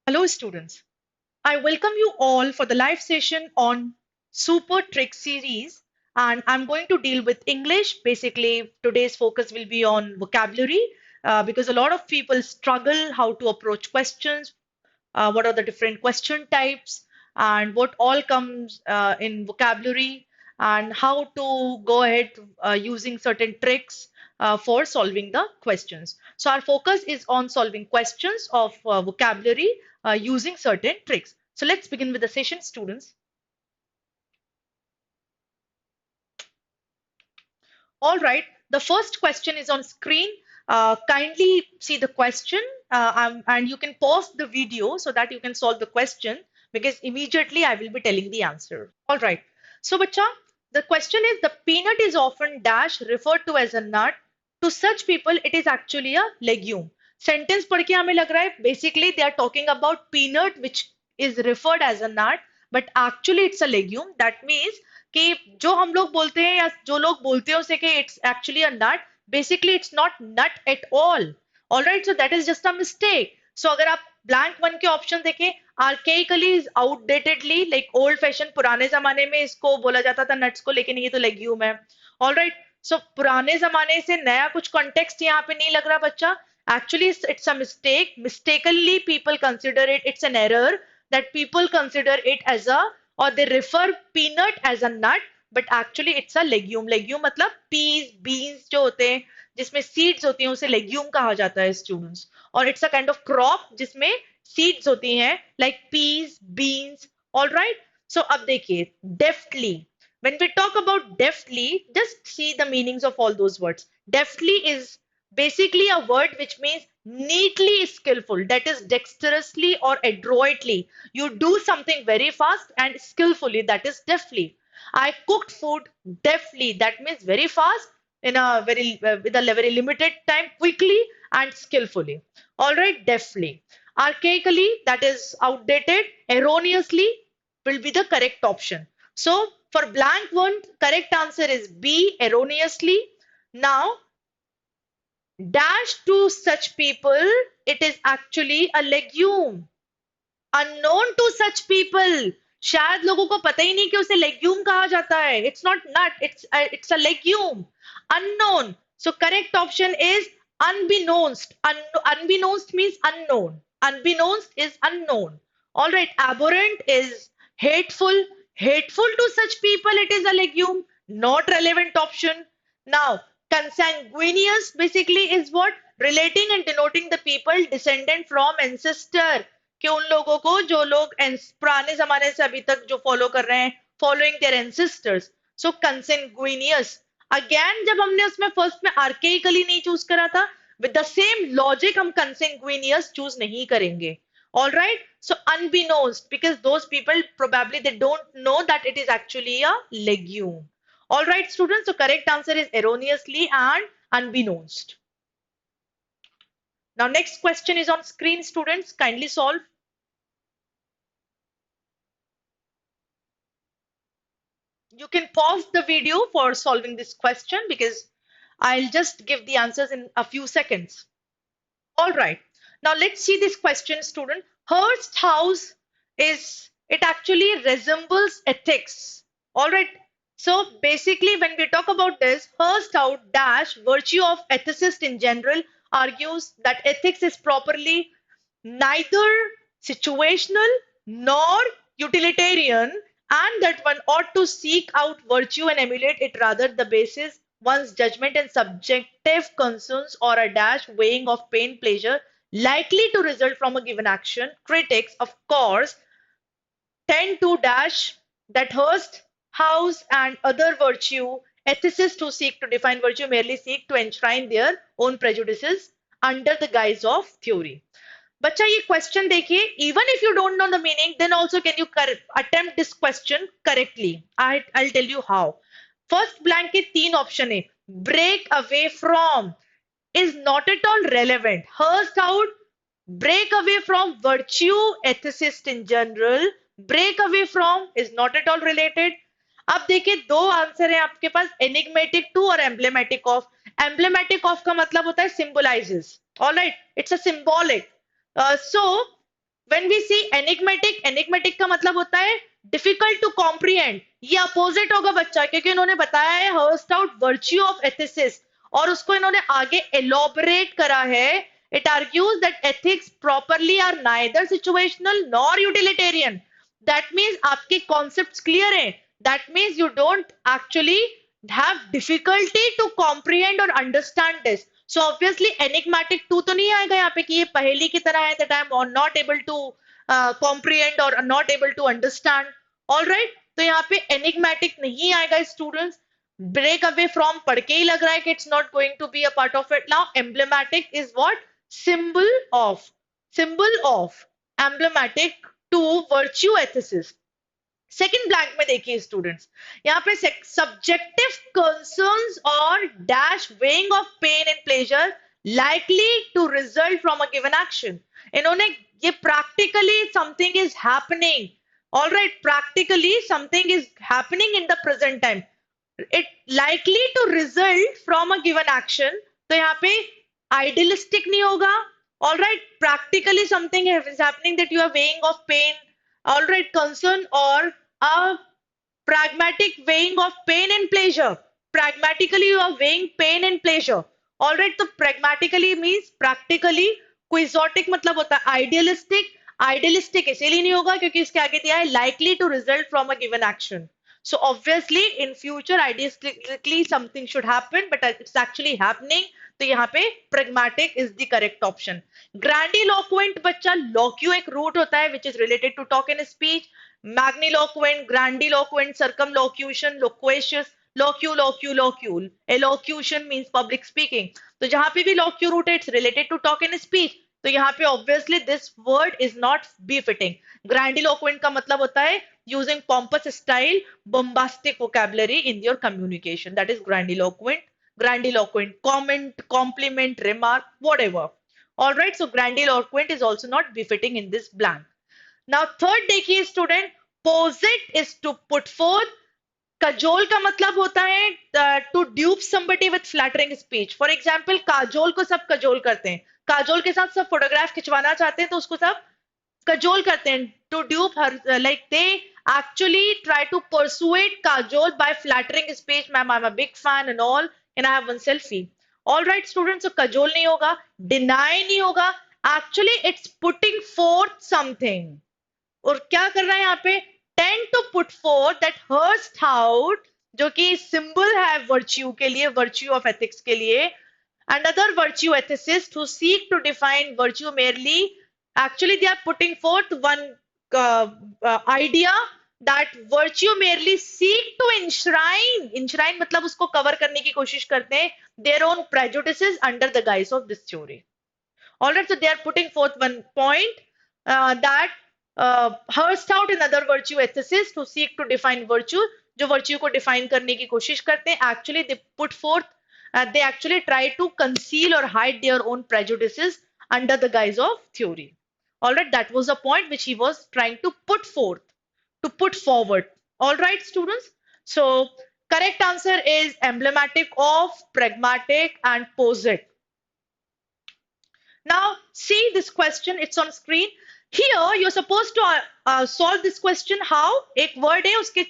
Hello, students. I welcome you all for the live session on Super Trick series, and I'm going to deal with English. Basically, today's focus will be on vocabulary because a lot of people struggle how to approach questions, what are the different question types, and what all comes in vocabulary, and how to go ahead using certain tricks for solving the questions. So our focus is on solving questions of vocabulary using certain tricks. So let's begin with the session, students. All right, the first question is on screen. Kindly see the question and you can pause the video so that you can solve the question because immediately I will be telling the answer. All right. So, bacha, the question is the peanut is often dash referred to as a nut. To such people, it is actually a legume. Sentence पढ़ के हमें लग रहा है basically they are talking about peanut which is referred as a nut, but actually it's a legume. That means कि जो हम लोग बोलते हैं या जो लोग बोलते हैं उसे कि it's actually a nut, basically it's not nut at all. All right, so that is just a mistake. So अगर आप blank one के option देखें, archaically is outdatedly like old fashion, पुराने जमाने में इसको बोला जाता था nuts को, लेकिन ये तो legume है. All right, so पुराने जमाने से नया कुछ context यहाँ पे नहीं लग रहा बच्चा. Actually it's a mistake. Mistakenly people consider it, it's an error that people consider it as a, or they refer peanut as a nut, but actually it's a legume. Legume मतलब peas, beans जो होते हैं जिसमें seeds होती हैं उसे legume कहा जाता है students. और it's a kind of crop जिसमें seeds होती हैं like peas, beans. All right. So अब देखिए deftly. When we talk about deftly, just see the meanings of all those words. Deftly is basically a word which means neatly skillful, that is dexterously or adroitly. You do something very fast and skillfully, that is deftly. I cooked food deftly, that means very fast in a very with a very limited time, quickly and skillfully. All right, deftly. Archaically, that is outdated. Erroneously will be the correct option. So for blank one, correct answer is B, erroneously. Now dash to such people, it is actually a legume. Unknown to such people. शायद लोगों को पता ही नहीं कि उसे legume कहा जाता है. It's not nut, it's a legume. Unknown. So correct option is unbeknownst. Unbeknownst means unknown. Unbeknownst is unknown. All right. Abhorrent is hateful. Hateful to such people, it is a legume. Not relevant option. Now, consanguineous basically is what? Relating and denoting the people descendant from ancestor. कि उन लोगों को जो लोग पुराने जमाने से अभी तक जो फॉलो कर रहे हैं, following their ancestors. So consanguineous. Again जब हमने उसमें फर्स्ट में आर्केइकली नहीं चूज करा था, विद द सेम लॉजिक हम कंसेंगुइनियस चूज नहीं करेंगे. All right, so unbeknownst, because those people probably they don't know that it is actually a legume. All right, students, so correct answer is erroneously and unbeknownst. Now next question is on screen, students, kindly solve. You can pause the video for solving this question because I'll just give the answers in a few seconds. All right. Now let's see this question, student. Hearst house is, it actually resembles ethics. All right. So basically, when we talk about this, Hearst house dash virtue of ethicist in general argues that ethics is properly neither situational nor utilitarian, and that one ought to seek out virtue and emulate it rather the basis one's judgment and subjective concerns or a dash weighing of pain pleasure likely to result from a given action. Critics, of course, tend to dash that Hurst, House, and other virtue ethicists who seek to define virtue merely seek to enshrine their own prejudices under the guise of theory. बच्चा ये question देखिए, even if you don't know the meaning, then also can you attempt this question correctly? I'll tell you how. First blank के तीन option है. Break away from is not at all relevant. Hearst out, break away from virtue, ethicist in general. Break away from is not at all related. अब देखिए दो answer है आपके पास, enigmatic to और एम्ब्लेमेटिक of. एम्ब्लेमेटिक of का मतलब होता है symbolizes. All right, it's a symbolic. So When we see enigmatic, enigmatic का मतलब होता है difficult to comprehend. ये अपोजिट होगा बच्चा, क्योंकि इन्होंने बताया है हर्स्ट आउट वर्च्यू ऑफ एथिसिस, और उसको इन्होंने आगे एलोबरेट करा है. It argues that ethics properly are neither situational nor utilitarian. That means आपके concepts clear हैं. That means you don't actually have difficulty to comprehend or understand this. So obviously enigmatic 2 तो नहीं आएगा यहाँ पे कि ये पहेली की तरह है, that I am not able to comprehend or not able to understand. All right, तो यहाँ पे enigmatic नहीं आएगा students. Break away from पढ़ के ही लग रहा है कि it's not going to be a part of it. Now emblematic is what? Symbol of. Symbol of. Emblematic to virtue ethicist. Second blank में देखिए स्टूडेंट्स, यहाँ पे सब्जेक्टिव कंसर्न्स और dash weighing of pain and pleasure likely to result from a given action. इन्होंने ये practically something is happening. Alright, practically something is happening in the present time. It likely to result from a given action. तो यहाँ पे idealistic नहीं होगा. Alright, practically something is happening that you are weighing of pain. Alright, concern or a pragmatic weighing of pain and pleasure. Pragmatically, you are weighing pain and pleasure. Alright, so pragmatically means practically. Quixotic मतलब होता है idealistic. Idealistic इसीलिए नहीं होगा क्योंकि इसके आगे दिया है likely to result from a given action. So obviously in future idealistically something should happen, but it's actually happening. तो यहाँ पे pragmatic is the correct option. Grandiloquent बच्चा, loquio एक root होता है which is related to talk and speech. Magniloquent, grandiloquent, circumlocution, loquacious, locule. Elocution means public speaking. तो जहां पे भी loquio root है, it's related to talk and speech. तो यहाँ पे obviously this word is not befitting. Grandiloquent का मतलब होता है using pompous style, bombastic vocabulary in your communication. That is grandiloquent. Grandiloquent, comment, compliment, remark, whatever. All right, so grandiloquent is also not befitting in this blank. Now third देखिए student, posite is to put forth. Cajole का मतलब होता है to dupe somebody with flattering speech. For example, Kajol को सब cajole करते हैं. काजोल के साथ सब फोटोग्राफ खिंचवाना चाहते हैं तो उसको सब कजोल करते हैं. To dupe her, like they actually try to persuade Kajol by flattering speech. Ma'am, I'm a big fan and all, and I have one selfie. All right, students, so kajol नहीं होगा, deny नहीं होगा. Actually, it's putting forth something. और क्या कर रहा है यहाँ पे? Tend to put forth that hurst out, जो कि symbol है virtue के लिए, virtue of ethics के लिए. And other virtue ethicists who seek to define virtue merely, actually they are putting forth one idea that virtue merely seek to enshrine मतलब उसको cover करने की कोशिश करते हैं their own prejudices under the guise of this theory. Alright, so they are putting forth one point that hurst out in other virtue ethicists who seek to define virtue, जो virtue को define करने की कोशिश करते हैं, actually they put forth, they actually try to conceal or hide their own prejudices under the guise of theory. Alright, that was the point which he was trying to put forth, to put forward. Alright, students. So correct answer is emblematic of, pragmatic, and posite. Now see this question, it's on screen. Here you're supposed to solve this question. How? एक word है उसके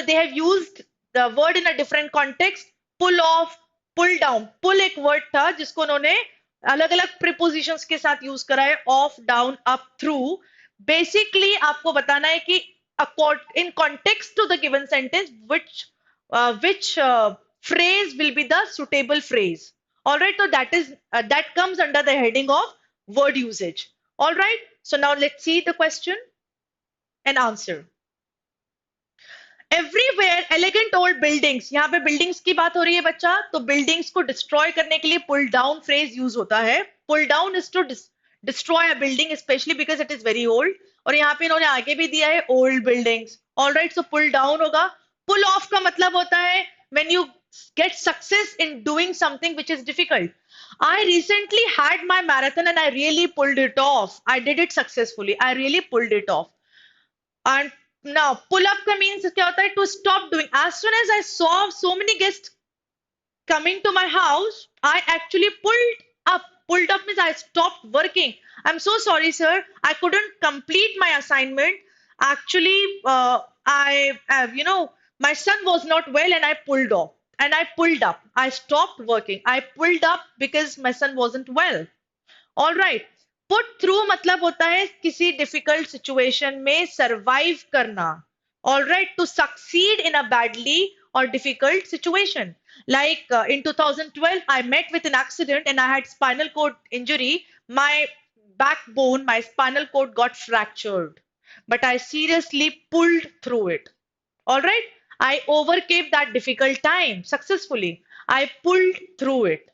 they have used the word in a different context. Pull off, pull down. Pull एक word था जिसको उन्होंने अलग अलग prepositions के साथ यूज करा है. Off, down, up, through. Basically आपको बताना है कि in context to the given sentence which phrase will be the suitable phrase. All right, so that comes under the heading of word usage. All right, so now let's see the question and answer. Everywhere elegant old buildings, यहाँ पे buildings की बात हो रही है बच्चा, तो buildings को destroy करने के लिए pull down phrase use होता है. Pull down is to destroy a building, especially because it is very old. और यहाँ पे इन्होंने आगे भी दिया है old buildings. All right, so pull down होगा. Pull off का मतलब होता है when you get success in doing something which is difficult. I recently had my marathon and I really pulled it off. I did it successfully. I really pulled it off. And now pull up का means क्या होता है? To stop doing. As soon as I saw so many guests coming to my house, I actually pulled up. Pulled up means I stopped working. I'm so sorry, sir. I couldn't complete my assignment. Actually, my son was not well and I pulled off. And I pulled up. I stopped working. I pulled up because my son wasn't well. All right put through मतलब होता है किसी difficult situation में survive करना all right to succeed in a badly or difficult situation like in 2012 I met with an accident and I had spinal cord injury. My backbone, my spinal cord got fractured, but I seriously pulled through it. All right, I overcame that difficult time successfully. I pulled through it.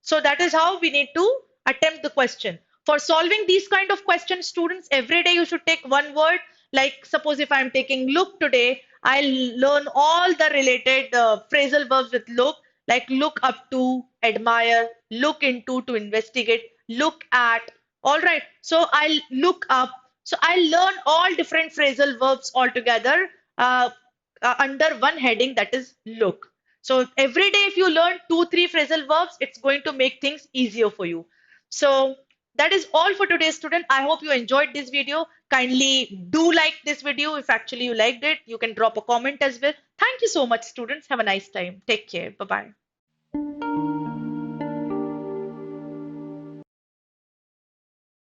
So that is how we need to attempt the question. For solving these kind of questions, students, every day you should take one word. Like suppose if I'm taking look today, I'll learn all the related phrasal verbs with look, like look up to, admire, look into to investigate, look at. All right. So I'll look up. So I'll learn all different phrasal verbs altogether under one heading, that is look. So every day, if you learn two, three phrasal verbs, it's going to make things easier for you. So that is all for today, student. I hope you enjoyed this video. Kindly do like this video. If actually you liked it, you can drop a comment as well. Thank you so much, students. Have a nice time. Take care. Bye-bye.